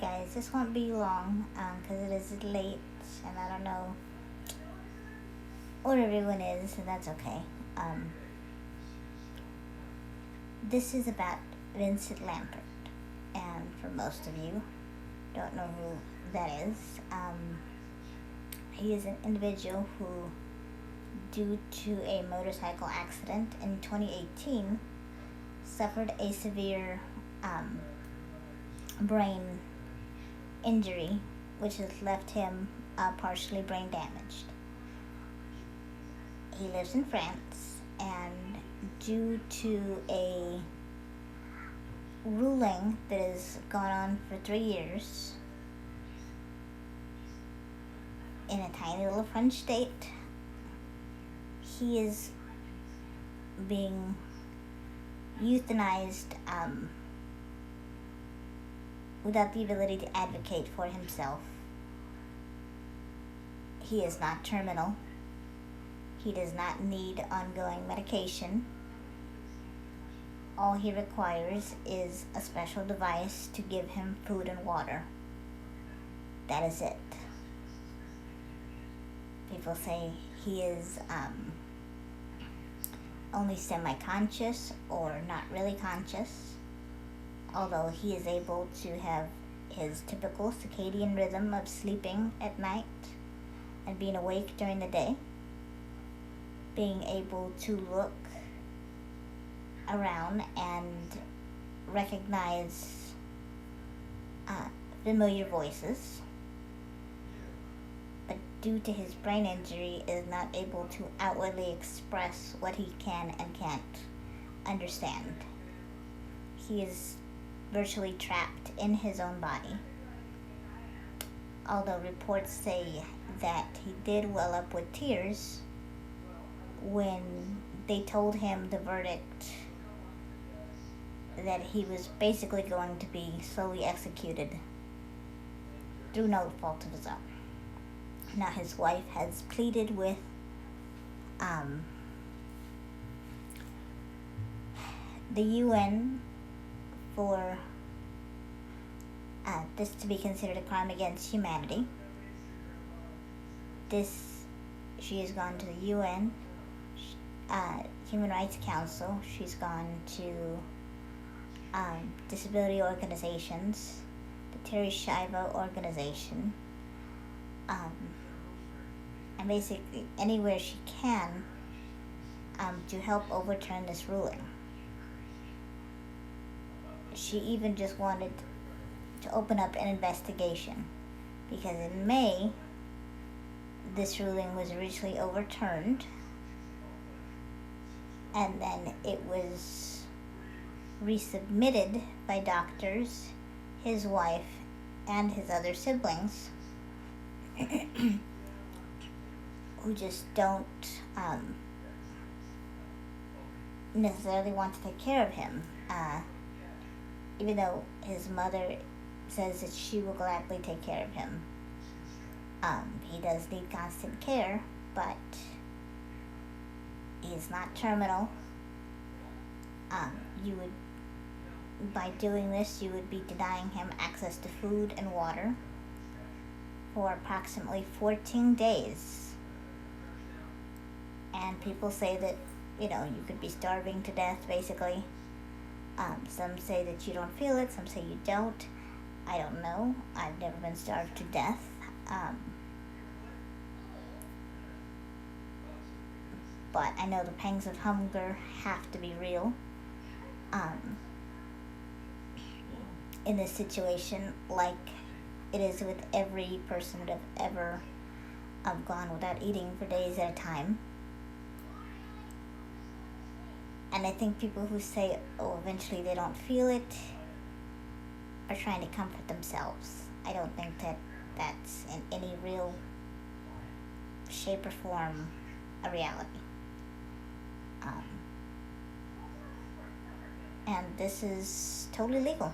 Alright guys, this won't be long because it is late and I don't know where everyone is, and that's okay. This is about Vincent Lambert, and for most of you don't know who that is. He is an individual who, due to a motorcycle accident in 2018, suffered a severe brain injury, which has left him partially brain damaged. He lives in France, and due to a ruling that has gone on for 3 years in a tiny little French state, he is being euthanized without the ability to advocate for himself. He is not terminal. He does not need ongoing medication. All he requires is a special device to give him food and water. That is it. People say he is only semi-conscious or not really conscious, although he is able to have his typical circadian rhythm of sleeping at night and being awake during the day, being able to look around and recognize familiar voices, but due to his brain injury is not able to outwardly express what he can and can't understand. He is virtually trapped in his own body, although reports say that he did well up with tears when they told him the verdict that he was basically going to be slowly executed through no fault of his own. Now his wife has pleaded with the UN for this to be considered a crime against humanity. She has gone to the UN Human Rights Council. She's gone to disability organizations, the Terry Shiva organization, and basically anywhere she can to help overturn this ruling. She even just wanted to open up an investigation because in May this ruling was originally overturned, and then it was resubmitted by doctors, his wife, and his other siblings who just don't necessarily want to take care of him, even though his mother says that she will gladly take care of him. He does need constant care, but he's not terminal. By doing this, you would be denying him access to food and water for approximately 14 days. And people say that, you could be starving to death, basically. Some say that you don't feel it, some say you don't. I don't know. I've never been starved to death. But I know the pangs of hunger have to be real. In this situation, like it is with every person that have ever gone without eating for days at a time. And I think people who say, eventually they don't feel it, are trying to comfort themselves. I don't think that that's in any real shape or form a reality. And this is totally legal.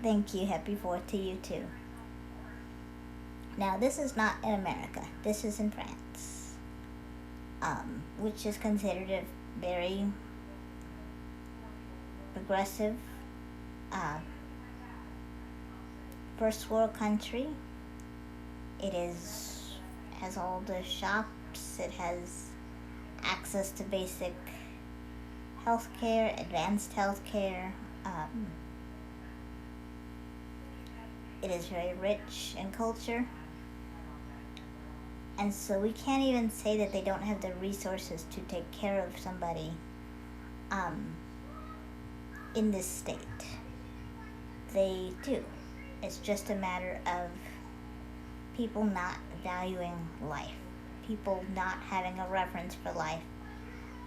Thank you. Happy 4th to you too. Now, this is not in America. This is in France, which is considered a very progressive uh, first world country. It has all the shops. It has access to basic healthcare, advanced healthcare. It is very rich in culture. And so we can't even say that they don't have the resources to take care of somebody in this state. They do. It's just a matter of people not valuing life, people not having a reverence for life,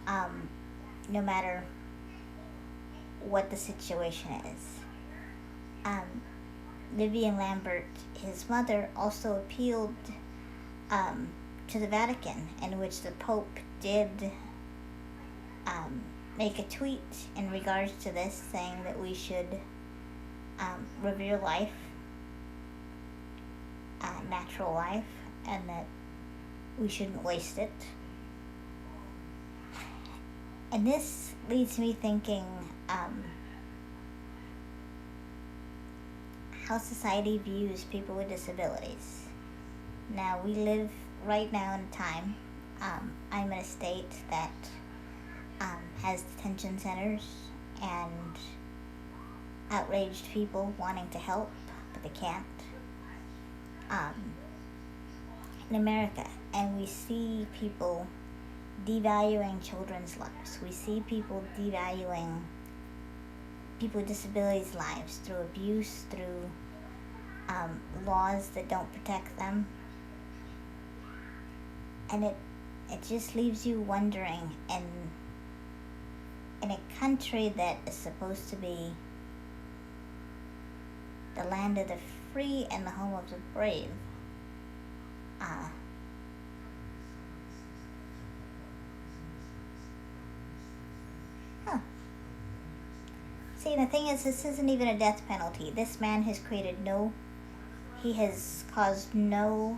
no matter what the situation is. Vincent Lambert, his mother, also appealed to the Vatican, in which the Pope did make a tweet in regards to this, saying that we should revere life, natural life, and that we shouldn't waste it. And this leads me thinking how society views people with disabilities. Now, we live right now in a time, I'm in a state that has detention centers and outraged people wanting to help, but they can't. In America, and we see people devaluing children's lives. We see people devaluing people with disabilities' lives through abuse, through laws that don't protect them. And it just leaves you wondering, in a country that is supposed to be the land of the free and the home of the brave, See, the thing is, this isn't even a death penalty. This man has he has caused no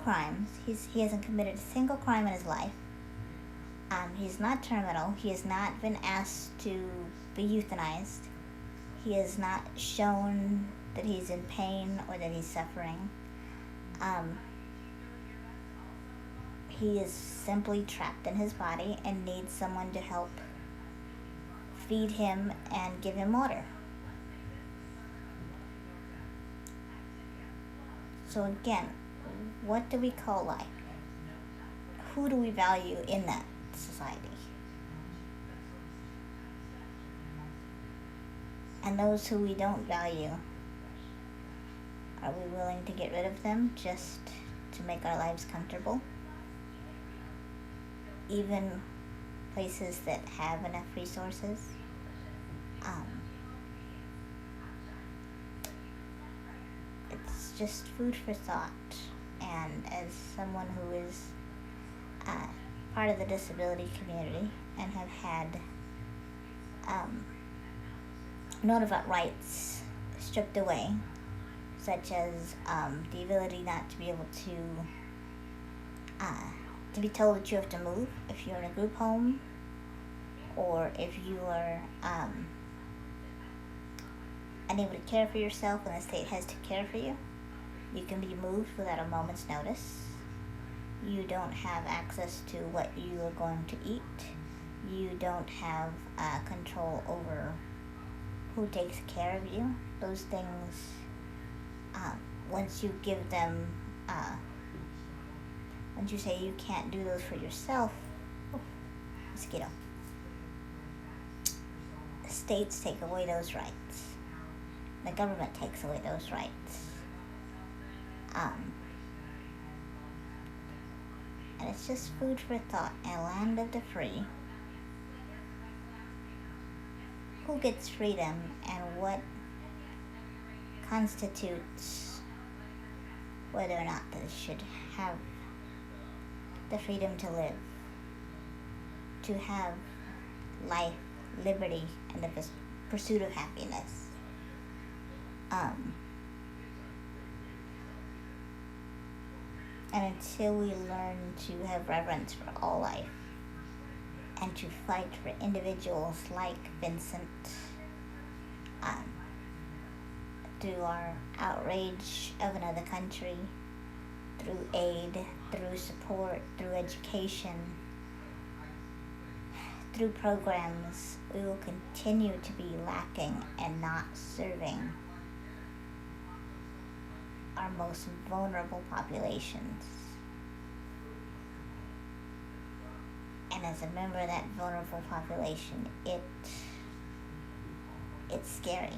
crimes. He hasn't committed a single crime in his life. He's not terminal. He has not been asked to be euthanized. He has not shown that he's in pain or that he's suffering. He is simply trapped in his body and needs someone to help feed him and give him water. So again, what do we call life? Who do we value in that society? And those who we don't value, are we willing to get rid of them just to make our lives comfortable? Even places that have enough resources. It's just food for thought. And as someone who is part of the disability community and have had notified rights stripped away, such as the ability not to be able to be told that you have to move if you're in a group home, or if you are unable to care for yourself and the state has to care for you. You can be moved without a moment's notice. You don't have access to what you are going to eat. You don't have control over who takes care of you. Those things, once you give them, once you say you can't do those for yourself, mosquito, states take away those rights. The government takes away those rights. And it's just food for thought. In a land of the free, who gets freedom and what constitutes whether or not they should have the freedom to live, to have life, liberty, and the pursuit of happiness. And until we learn to have reverence for all life, and to fight for individuals like Vincent, um, through our outrage of another country, through aid, through support, through education, through programs. We will continue to be lacking and not serving our most vulnerable populations. And as a member of that vulnerable population, it's scary.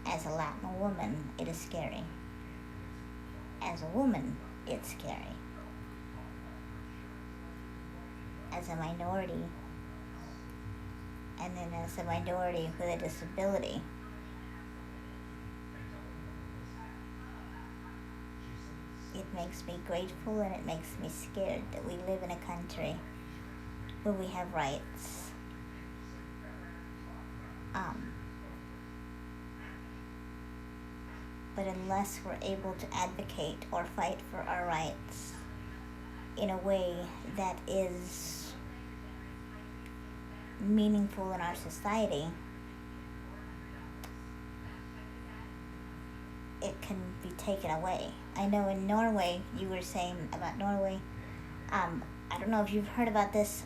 As a Latin woman, it is scary. As a woman, it's scary. As a minority, and then as a minority with a disability, it makes me grateful and it makes me scared that we live in a country where we have rights. But unless we're able to advocate or fight for our rights in a way that is meaningful in our society, it can be taken away. I know in Norway, you were saying about Norway, I don't know if you've heard about this,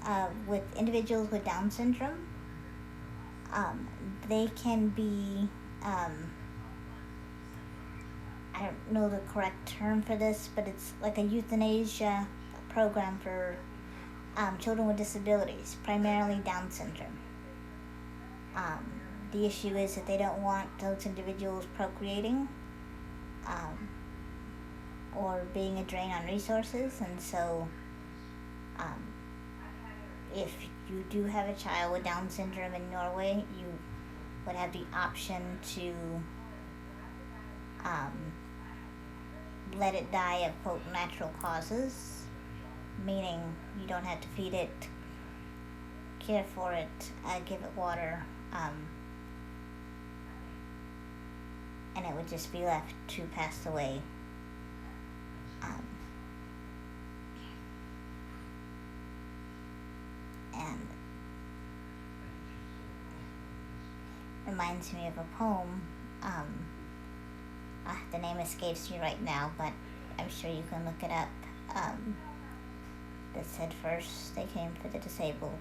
with individuals with Down syndrome. They can be, I don't know the correct term for this, but it's like a euthanasia program for children with disabilities, primarily Down syndrome. The issue is that they don't want those individuals procreating or being a drain on resources, and so if you do have a child with Down syndrome in Norway, you would have the option to let it die of, quote, natural causes, meaning you don't have to feed it, care for it, give it water, and it would just be left to pass away. And reminds me of a poem. The name escapes me right now, but I'm sure you can look it up. That said, first they came for the disabled,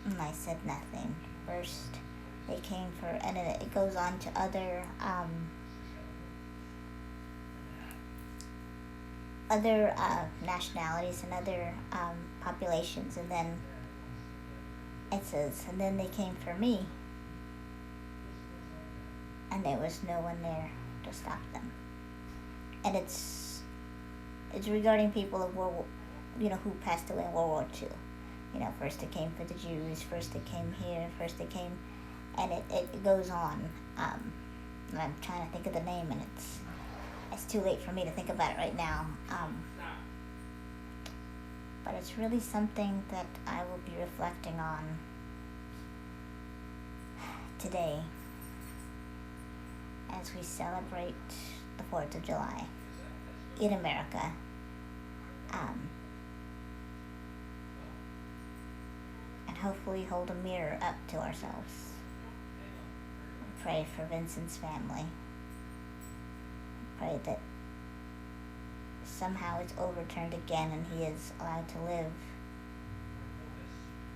and I said nothing. First they came for, and it goes on to other nationalities and other populations, and then it says, and then they came for me, and there was no one there to stop them. And it's regarding people of who passed away in World War II. First it came for the Jews, first it came here, first it came, and it goes on. And I'm trying to think of the name, and it's too late for me to think about it right now. But it's really something that I will be reflecting on today as we celebrate the 4th of July in America. And hopefully hold a mirror up to ourselves. Pray for Vincent's family. Pray that somehow it's overturned again and he is allowed to live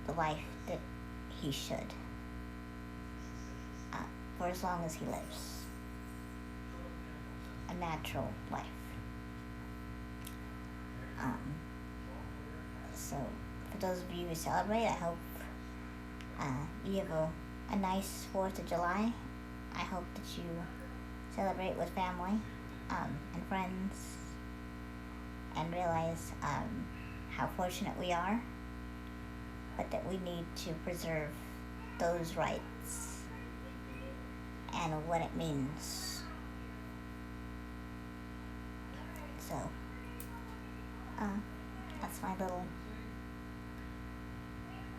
the life that he should, for as long as he lives. A natural life. So for those of you who celebrate, I hope you have a nice 4th of July. I hope that you celebrate with family and friends, and realize how fortunate we are, but that we need to preserve those rights and what it means. So that's my little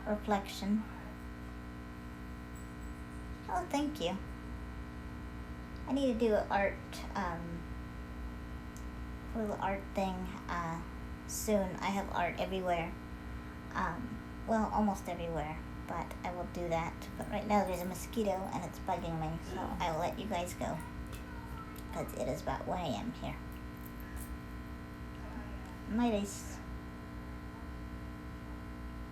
reflection. Oh, thank you. I need to do an art, little art thing soon. I have art everywhere. well, almost everywhere, but I will do that. But right now there's a mosquito and it's bugging me, so I will let you guys go, because it is about 1 a.m. here. Nighties.